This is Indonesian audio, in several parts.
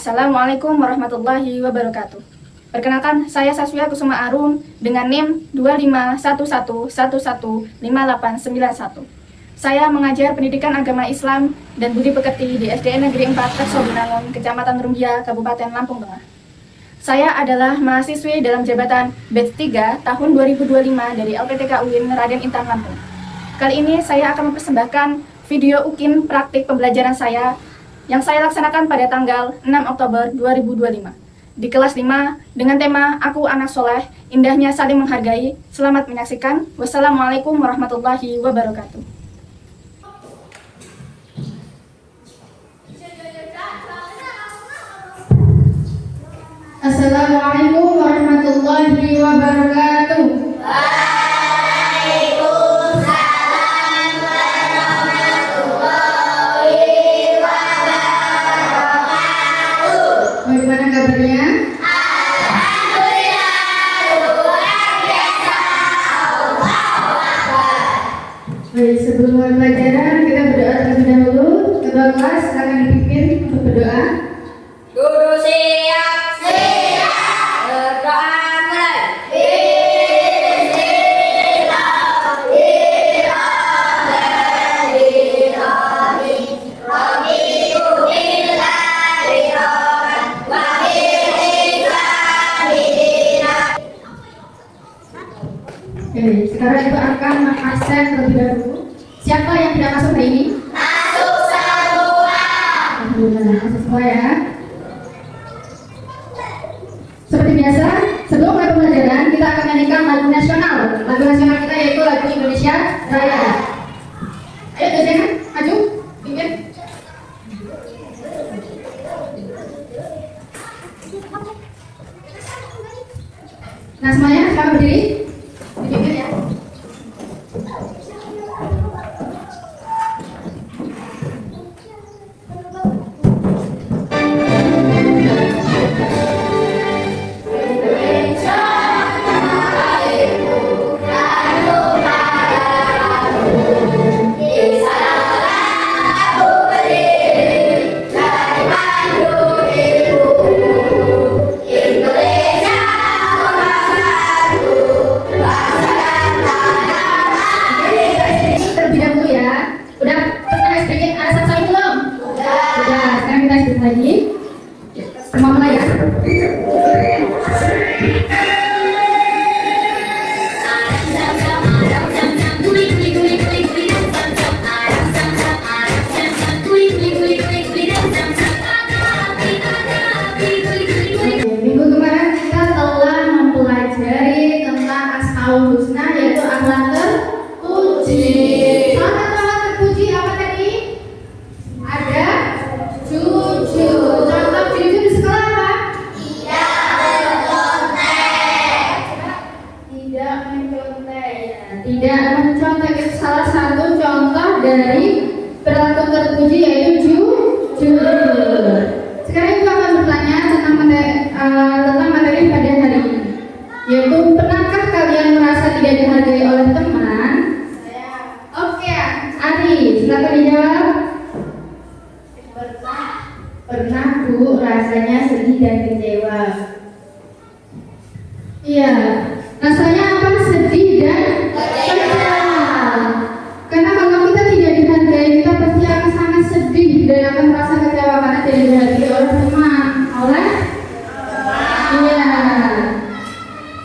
Assalamualaikum warahmatullahi wabarakatuh. Perkenalkan, saya Saswia Kusuma Arum dengan NIM 2511115891. Saya mengajar pendidikan agama Islam dan budi pekerti di SDN Negeri 4 Rekso Binangun, Kecamatan Rumbia, Kabupaten Lampung Tengah. Saya adalah mahasiswi dalam jabatan batch 3 tahun 2025 dari LPTK UIN Raden Intan Lampung. Kali ini saya akan mempersembahkan video UKIN praktik pembelajaran saya yang saya laksanakan pada tanggal 6 Oktober 2025 di kelas 5 dengan tema Aku Anak Soleh, Indahnya Saling Menghargai. Selamat menyaksikan. Wassalamualaikum warahmatullahi wabarakatuh. Assalamualaikum warahmatullahi wabarakatuh. Waalaikumsalam warahmatullahi wabarakatuh. Bagaimana kabarnya? Alhamdulillah, luar biasa. Allahu Akbar. Baik, sebelum mulai pelajaran kita berdoa terlebih dahulu. Ketua kelas akan dipimpin untuk berdoa. Guru siap, berdoa mulai. Oke, sekarang itu akan mengabsen terlebih dahulu. Siapa yang tidak masuk hari ini? Masuk semua. Alhamdulillah, masuk semua ya. Seperti biasa, sebelum mulai pembelajaran kita akan nyanyikan lagu nasional. Lagu nasional kita yaitu lagu Indonesia Raya. Ayo dosennya, maju, pimpin. Nah semuanya sekarang berdiri, dipimpin ya. Terlebih dahulu ya. Udah pernah bikin alasan saya belum? Sudah. Sekarang kita bikin lagi. Semua mulai ya. Minggu kemarin kita telah mempelajari tentang Asmaul Husna yaitu akhlak terpuji. Salah satu akhlak terpuji apa tadi? Ada jujur. Contoh jujur di sekolah apa? Tidak mencontek. Tidak mencontek itu salah satu contoh dari perilaku terpuji yaitu jujur. Sekarang kita akan bertanya tentang materi pada hari ini, yaitu pernahkah kalian merasa tidak dihargai oleh teman? Oke, Ari, silakan dijawab. Pernah Bu, rasanya sedih dan kecewa. Iya, rasanya apa? Sedih dan kecewa. Karena kalau kita tidak dihargai, kita pasti akan sangat sedih dan akan merasa kecewa karena tidak dihargai oleh teman. Oleh? Iya.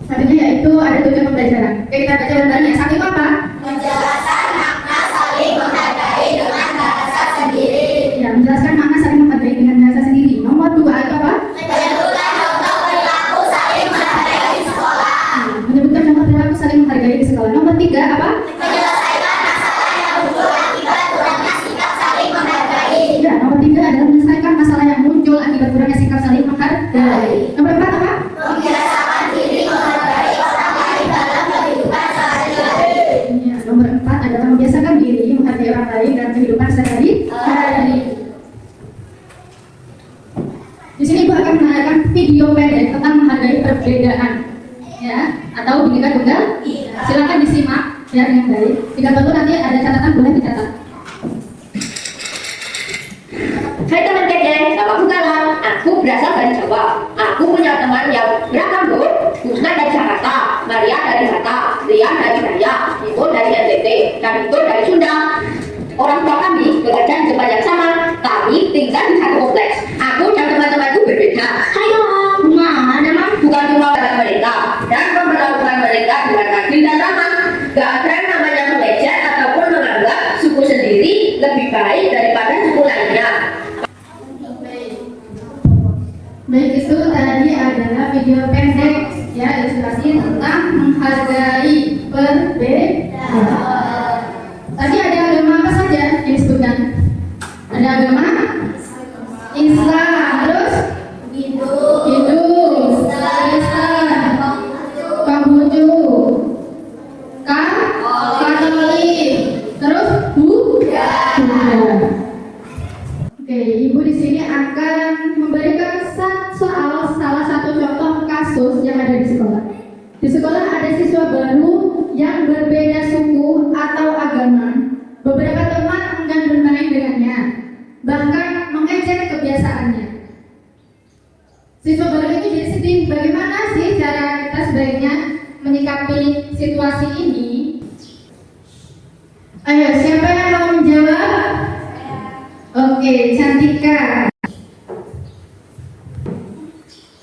Selanjutnya yaitu ada tujuan pembelajaran. Oke, kita baca bentarnya. Satu itu apa? Menjelaskan makna saling menghargai dengan bahasa sendiri. Ya, menjelaskan makna saling menghargai dengan bahasa sendiri. Nomor dua itu apa? Menyebutkan contoh perilaku saling menghargai di sekolah. Menyebutkan contoh perilaku saling menghargai di sekolah. Nomor tiga apa? Menyelesaikan masalah yang muncul akibat kurangnya sikap saling menghargai. Ya, nomor tiga adalah menyelesaikan masalah yang muncul akibat kurangnya sikap saling menghargai. Nomor empat apa? Membiasakan diri menghargai orang lain dalam kehidupan sehari-hari. Ya, nomor empat adalah membiasakan diri menghargai orang lain dalam kehidupan sehari-hari. Di sini Ibu akan menanyakan video pendek tentang menghargai perbedaan, ya, atau Bhinneka Tunggal. Silakan disimak ya dengan baik. Jika perlu nanti ada catatan boleh dicatat. Hai teman kecil, nama aku Galang. Aku berasal dari Jawa. Aku punya teman yang beragam loh. Husna dari Jakarta, Maria dari Batak, Rian dari Dayak, Ibu dari NTT, dan Itu dari Sunda. Orang tua kami bekerja di tempat yang sama. Kami tinggal di satu kompleks. Aku dan teman-temanku berbeda. Hai Mam, mana Mam? Bukan cuma kata mereka dan memperlakukan mereka dengan adil dan ramah. Gak ada yang namanya mengejek ataupun menganggap suku sendiri lebih baik daripada suku lainnya. Baik, itu tadi adalah video pendek ya, ilustrasi tentang menghargai perbedaan. Tadi ada agama apa saja yang disebutkan? Ada agama Islam, terus Hindu, Kristen, Konghucu, Katolik, terus Buddha. Oke, Ibu di sini akan memberikan salah satu contoh kasus yang ada di sekolah. Di sekolah ada siswa baru yang berbeda suku atau agama. Beberapa teman enggan bermain dengannya, bahkan mengejek kebiasaannya. Siswa baru itu jadi sedih. Bagaimana sih cara kita sebaiknya menyikapi situasi ini? Ayo, siapa yang mau menjawab? Oke, Cantika.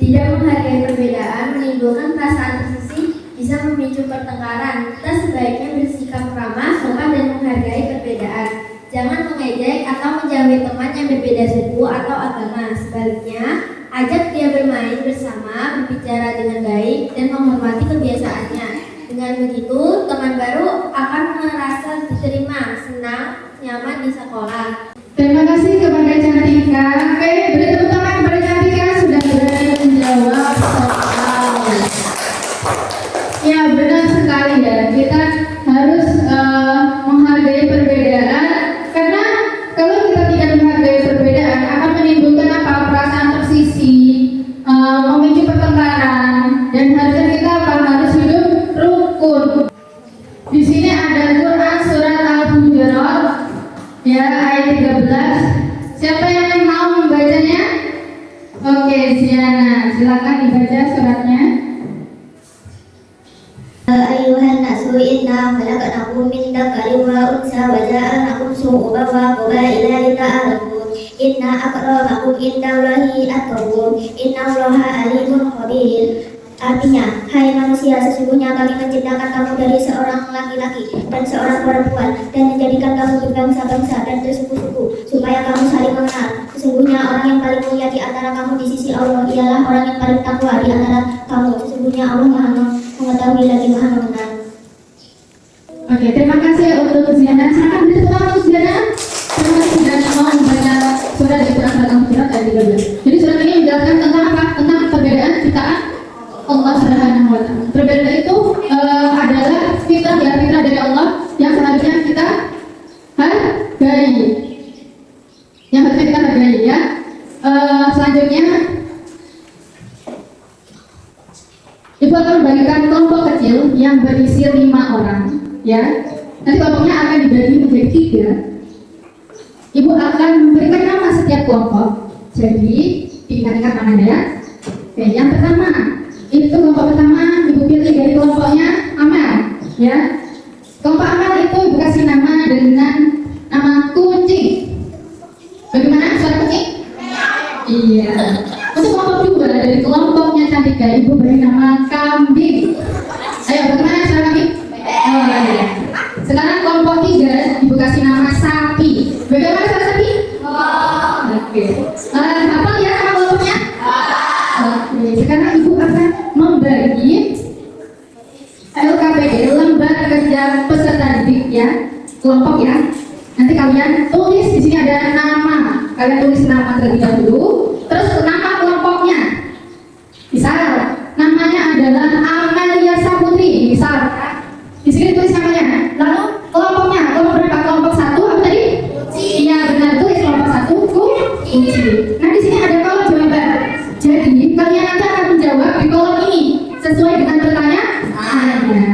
Tidak menghargai perbedaan menimbulkan perasaan tersisih, bisa memicu pertengkaran. Kita sebaiknya bersikap ramah, sopan, dan menghargai perbedaan. Jangan mengejek atau menjauhi teman yang berbeda suku atau agama. Sebaliknya, ajak dia bermain bersama, berbicara dengan baik, dan menghormati kebiasaannya. Dengan begitu, teman baru akan merasa diterima, senang, nyaman di sekolah. Terima kasih kepada Cantika. Oke, beri tepuk tangan kepada Cantika sudah berani menjawab soal. Ya, benar sekali ya. Kita harus menghargai perbedaan, karena kalau kita tidak menghargai perbedaan akan menimbulkan apa? Perasaan tersisih, memicu pertengkaran, dan harusnya kita harus hidup rukun. Di sini ada Quran surat Al-Hujurat ya, ayat 13. Siapa yang mau membacanya? Oke, Siana, silakan dibaca suratnya. Ayuhan nasu inna khalaqnakum min dzakarin wa unsa wa ja'alnakum syu'uban wa qabaila lita'arafu. Inna akramakum indallahi atqakum. Innallaha alimun khabir. Artinya, hai manusia, sesungguhnya kami menciptakan kamu dari seorang laki-laki dan seorang perempuan dan menjadikan kamu berbangsa-bangsa dan bersuku-suku supaya kamu saling mengenal. Sesungguhnya orang yang paling mulia di antara kamu di sisi Allah ialah orang yang paling takwa di antara kamu. Sesungguhnya Allah Maha mengetahui lagi Maha mengenal. Oke, terima kasih untuk Ziana. Silakan beri tepuk tangan untuk Ziana. Terima kasih sudah mau membaca surat di Quran surat ayat 13. Jadi surat ini menjelaskan tentang apa? Tentang perbedaan ciptaan Allah Subhanahu wa Ta'ala. Perbedaan itu adalah fitrah ya, fitrah dari Allah yang seharusnya kita hargai. Yang harusnya kita hargai ya. Selanjutnya Ibu akan membagikan kelompok kecil yang berisi 5 orang ya. Nanti kelompoknya akan dibagi menjadi 3. Ibu akan memberikan nama setiap kelompok. Jadi diingat-ingat namanya ya. Oke, yang pertama itu kelompok pertama Ibu pilih dari kelompoknya Amal ya. Kelompok Amal itu Ibu kasih nama dengan nama kucing. Bagaimana suara kucing? Iya. Untuk kelompok 2 dari kelompoknya Cantika, Ibu beri nama kambing. Ayo, bagaimana suara kambing? Oh, iya. Sekarang kelompok 3 Ibu kasih nama sapi. Bagaimana suara sapi? Oke. Apa ya nama kelompoknya? Oke. Sekarang Ibu akan membagi LKPD, lembar kerja peserta didik ya, kelompok ya. Nanti kalian tulis di sini ada nama. Kalian tulis nama terlebih dahulu, terus nama kelompoknya. Misal namanya adalah Amelia Saputri, misal. Di sini tulis namanya. Lalu kelompoknya, kelompok berapa? Kelompok 1 apa tadi? Iya benar, tulis kelompok 1 kunci. Nah di sini ada kolom jawaban. Jadi kalian nanti akan menjawab di kolom ini sesuai dengan pertanyaannya.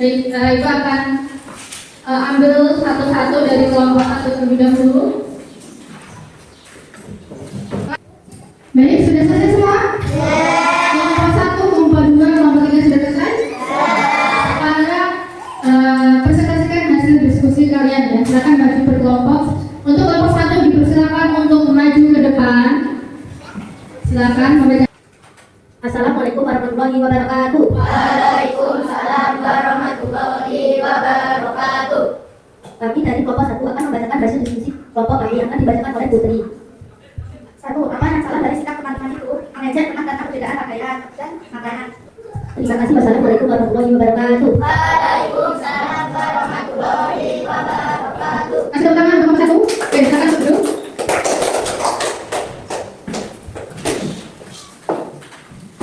Baik, Ibu akan ambil satu-satu dari kelompok satu terlebih dahulu. Baik, sudah selesai semua? Kelompok satu, kelompok dua, kelompok tiga sudah selesai? Para presentasikan hasil diskusi kalian ya. Silakan bagi berkelompok. Untuk kelompok satu dipersilakan untuk maju ke depan. Silakan membaca. Assalamualaikum warahmatullahi wabarakatuh. Waalaikumsalam warahmatullahi wabarakatuh. Kami dari kelompok satu akan membacakan hasil diskusi kelompok kami yang akan dibacakan oleh Putri. Satu, apa yang salah dari sikap teman-teman itu mengejar tentang perbedaan pakaian dan makanan. Terima kasih. Wassalamualaikum warahmatullahi wabarakatuh. Waalaikumsalam warahmatullahi wabarakatuh. Kasih tepuk tangan kelompok satu. Oke, silakan duduk.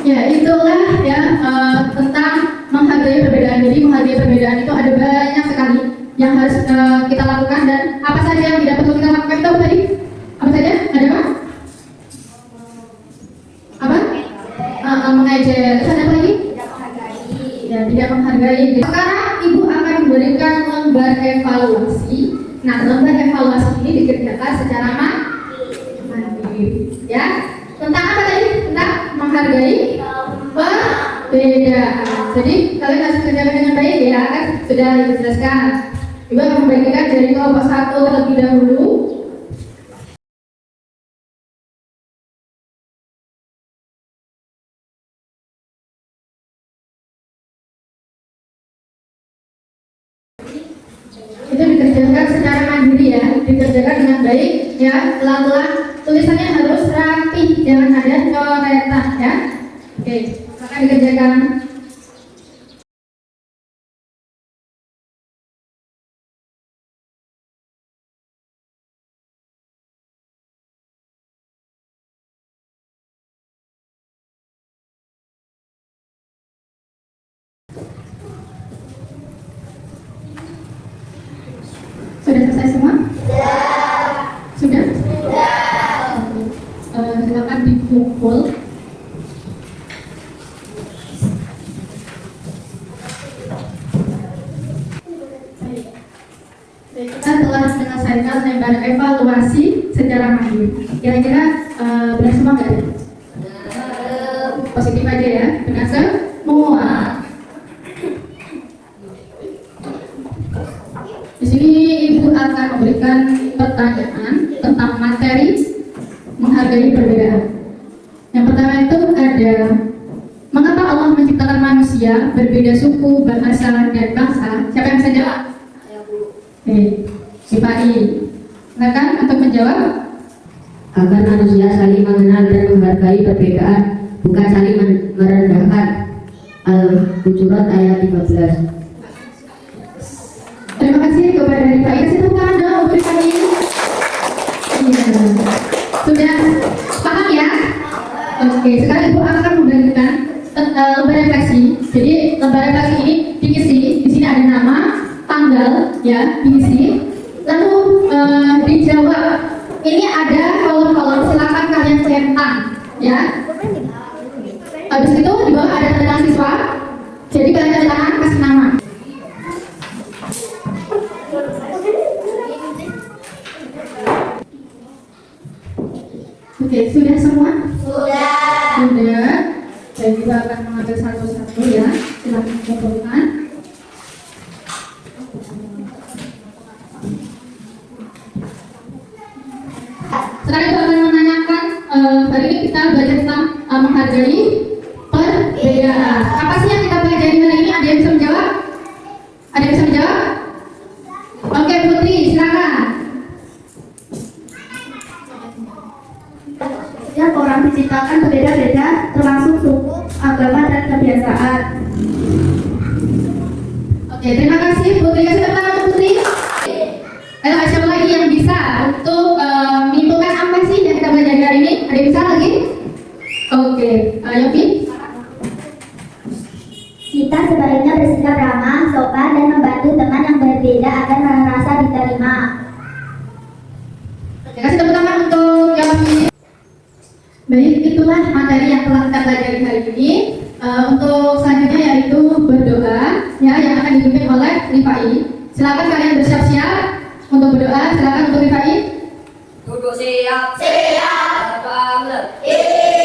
Ya, itulah ya tentang menghargai perbedaan. Jadi menghargai perbedaan itu ada banyak sekali yang harus kita lakukan, dan apa saja yang tidak perlu kita lakukan itu apa tadi? Apa saja? Ada apa? Apa? Mengejek. Terus ada apa lagi? Ya, tidak menghargai. Sekarang Ibu akan memberikan lembar evaluasi. Nah, lembar evaluasi ini dikerjakan secara mandiri. Ya. Tentang apa tadi? Tentang menghargai perbedaan. Jadi kalian harus kerjakan dengan baik ya, kan sudah dijelaskan. Ibu akan membagikan dari kelompok satu terlebih dahulu. Itu dikerjakan secara mandiri ya, dikerjakan dengan baik ya, pelan-pelan. Tulisannya harus rapi, jangan ada coretan ya. Oke, akan dikerjakan. Sudah selesai semua? Sudah? Silakan dipukul. Kita telah menyelesaikan lembar evaluasi secara mandiri. Kira-kira benar semua nggak ya? Positif aja ya, benar semua. Di sini Ibu akan memberikan pertanyaan tentang materi menghargai perbedaan. Yang pertama itu ada, mengapa Allah menciptakan manusia berbeda suku, bahasa, dan bangsa? Siapa yang bisa jawab? Sifai. Silakan untuk menjawab. Agar manusia saling mengenal dan menghargai perbedaan, bukan saling merendahkan. Al-Hujurat ayat 15. Terima kasih kepada Rifai. Kasih tepuk tangan dong untuk Rifai. Sudah paham ya? Oke, sekarang Ibu akan membagikan lembar refleksi. Jadi lembar refleksi ini diisi. Di sini ada nama, tanggal, ya, diisi. Lalu dijawab. Ini ada kolom-kolom. Silakan kalian centang, ya. Habis itu di bawah ada tanda tangan siswa. Jadi kalian tanda tangan, kasih nama. Oke, sudah semua? Sudah. Jadi kita akan mengambil satu-satu ya. Silakan kumpulkan. Sekarang kita akan menanyakan, hari ini kita belajar tentang menghargai perbedaan. Apa sih yang kita pelajari hari ini? Ada yang bisa menjawab? Ada yang bisa menjawab? Oke, Putri, silakan. Setiap orang diciptakan berbeda-beda, termasuk suku, agama, dan kebiasaan. Oke, terima kasih Putri. Kasih tepuk tangan untuk Putri. Ayo, siapa lagi yang bisa untuk menyimpulkan apa sih yang kita belajar hari ini? Ada yang bisa lagi? Oke, Yofi. Kita sebaliknya bersikap ramah, sopan, dan membantu teman yang berbeda agar merasa diterima. Oke, kasih tepuk tangan untuk Yofi. Baik, itulah materi yang telah kita pelajari hari ini. Untuk selanjutnya yaitu berdoa. ya yang akan dipimpin oleh Rifai. Silakan kalian bersiap-siap untuk berdoa. Silakan untuk Rifai. Duduk siap. Siap. Banget. Iya.